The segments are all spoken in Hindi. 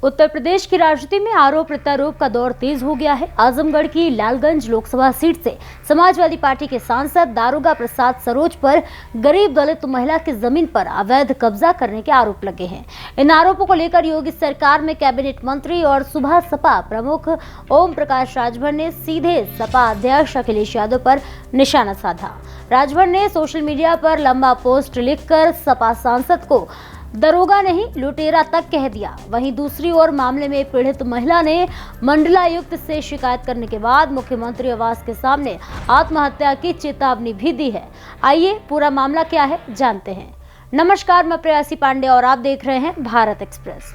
उत्तर प्रदेश की राजनीति में आरोप प्रत्यारोप का दौर तेज हो गया है। आजमगढ़ की लालगंज लोकसभा सीट से समाजवादी पार्टी के सांसद दारोगा प्रसाद सरोज पर गरीब दलित महिला की जमीन पर अवैध कब्जा करने के आरोप लगे हैं। इन आरोपों को लेकर योगी सरकार में कैबिनेट मंत्री और सुबह सपा प्रमुख ओम प्रकाश राजभर ने सीधे सपा अध्यक्ष अखिलेश यादव पर निशाना साधा। राजभर ने सोशल मीडिया पर लंबा पोस्ट लिखकर सपा सांसद को दरोगा नहीं लुटेरा तक कह दिया। वहीं दूसरी ओर मामले में पीड़ित महिला ने मंडलायुक्त से शिकायत करने के बाद मुख्यमंत्री आवास के सामने आत्महत्या की चेतावनी भी दी है। आइए पूरा मामला क्या है जानते हैं। नमस्कार, मैं प्रेयसी पांडे और आप देख रहे हैं भारत एक्सप्रेस।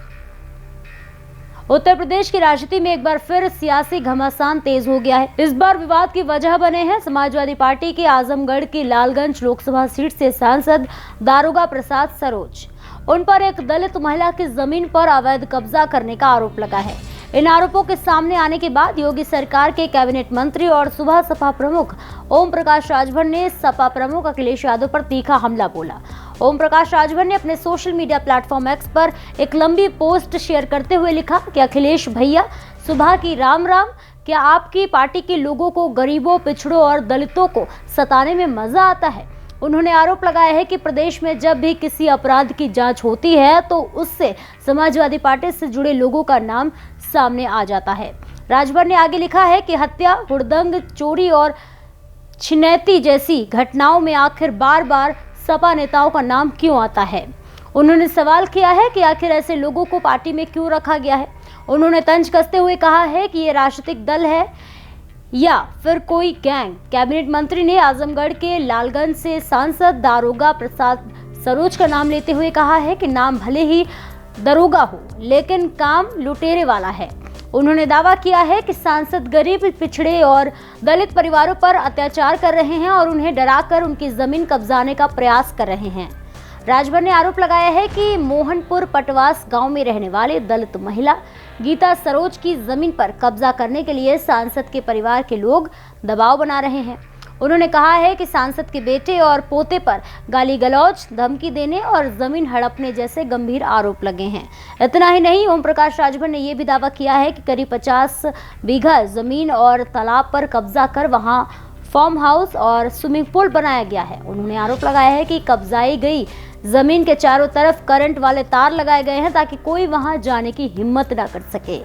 उत्तर प्रदेश की राजनीति में एक बार फिर सियासी घमासान तेज हो गया है। इस बार विवाद की वजह बने हैं समाजवादी पार्टी के आजमगढ़ की लालगंज लोकसभा सीट से सांसद दारोगा प्रसाद सरोज। उन पर एक दलित महिला की जमीन पर अवैध कब्जा करने का आरोप लगा है। इन आरोपों के सामने आने के बाद योगी सरकार के कैबिनेट मंत्री और सुबह सपा प्रमुख ओम प्रकाश राजभर ने सपा प्रमुख अखिलेश यादव पर तीखा हमला बोला। ओम प्रकाश राजभर ने अपने सोशल मीडिया प्लेटफॉर्म एक्स पर एक लंबी पोस्ट शेयर करते हुए लिखा कि अखिलेश भैया, सुबह की राम राम। क्या आपकी पार्टी के लोगों को गरीबों, पिछड़ों और दलितों को सताने में मजा आता है? उन्होंने आरोप लगाया है कि प्रदेश में जब भी किसी अपराध की जांच होती है तो उससे समाजवादी पार्टी से जुड़े लोगों का नाम सामने आ जाता है। राजभर ने आगे लिखा है कि हत्या, हुड़दंग, चोरी और छिनैती जैसी घटनाओं में आखिर बार बार सपा नेताओं का नाम क्यों आता है। उन्होंने सवाल किया है कि आखिर ऐसे लोगों को पार्टी में क्यों रखा गया है। उन्होंने तंज कसते हुए कहा है कि ये राजनीतिक दल है या फिर कोई गैंग। कैबिनेट मंत्री ने आजमगढ़ के लालगंज से सांसद दारोगा प्रसाद सरोज का नाम लेते हुए कहा है कि नाम भले ही दरोगा हो लेकिन काम लुटेरे वाला है। उन्होंने दावा किया है कि सांसद गरीब, पिछड़े और दलित परिवारों पर अत्याचार कर रहे हैं और उन्हें डराकर उनकी जमीन कब्जाने का प्रयास कर रहे हैं। राजभर ने आरोप लगाया है कि मोहनपुर पटवास गांव में रहने वाले दलित महिला गीता सरोज की जमीन पर कब्जा करने के लिए सांसद के परिवार के लोग दबाव बना रहे हैं। उन्होंने कहा है कि सांसद के बेटे और पोते पर गाली गलौज, धमकी देने और जमीन हड़पने जैसे गंभीर आरोप लगे हैं। इतना ही नहीं, ओम प्रकाश राजभर ने यह भी दावा किया है कि करीब 50 बीघा जमीन और तालाब पर कब्जा कर वहां फार्म हाउस और स्विमिंग पूल बनाया गया है। उन्होंने आरोप लगाया है कि कब्जाई गई जमीन के चारों तरफ करंट वाले तार लगाए गए हैं ताकि कोई वहां जाने की हिम्मत न कर सके।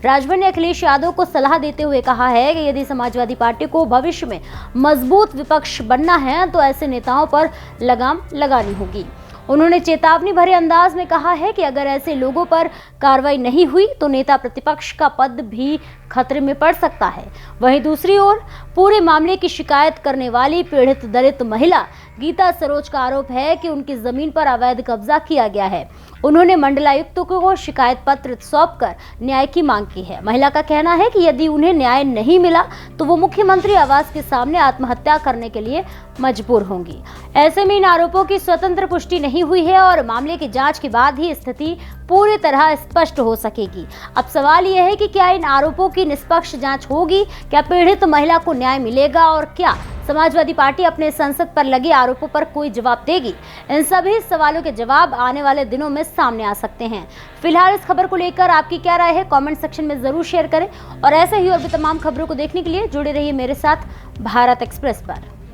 राजभर ने अखिलेश यादव को सलाह देते हुए कहा है कि यदि समाजवादी पार्टी को भविष्य में मजबूत विपक्ष बनना है तो ऐसे नेताओं पर लगाम लगानी होगी। उन्होंने चेतावनी भरे अंदाज में कहा है कि अगर ऐसे लोगों पर कार्रवाई नहीं हुई तो नेता प्रतिपक्ष का पद भी खतरे में पड़ सकता है। वहीं दूसरी ओर पूरे मामले की शिकायत करने वाली पीड़ित दलित महिला गीता सरोज का आरोप है कि उनकी जमीन पर अवैध कब्जा किया गया है। उन्होंने मंडलायुक्तों को शिकायत पत्र सौंपकर न्याय की मांग की है। महिला का कहना है कि यदि उन्हें न्याय नहीं मिला तो वो मुख्यमंत्री आवास के सामने आत्महत्या करने के लिए मजबूर होंगी। ऐसे में इन आरोपों की स्वतंत्र पुष्टि नहीं हुई है और मामले की जांच के बाद ही स्थिति पूरी तरह स्पष्ट हो सकेगी। अब सवाल यह है कि क्या इन आरोपों की निष्पक्ष जांच होगी? क्या पीड़ित महिला को न्याय मिलेगा? और क्या समाजवादी पार्टी अपने संसद पर लगे आरोपों पर कोई जवाब देगी? इन सभी सवालों के जवाब आने वाले दिनों में सामने आ सकते हैं। फिलहाल इस खबर को लेकर आपकी क्या राय है, कमेंट सेक्शन में जरूर शेयर करें और ऐसे ही और भी तमाम खबरों को देखने के लिए जुड़े रहिए मेरे साथ भारत एक्सप्रेस पर।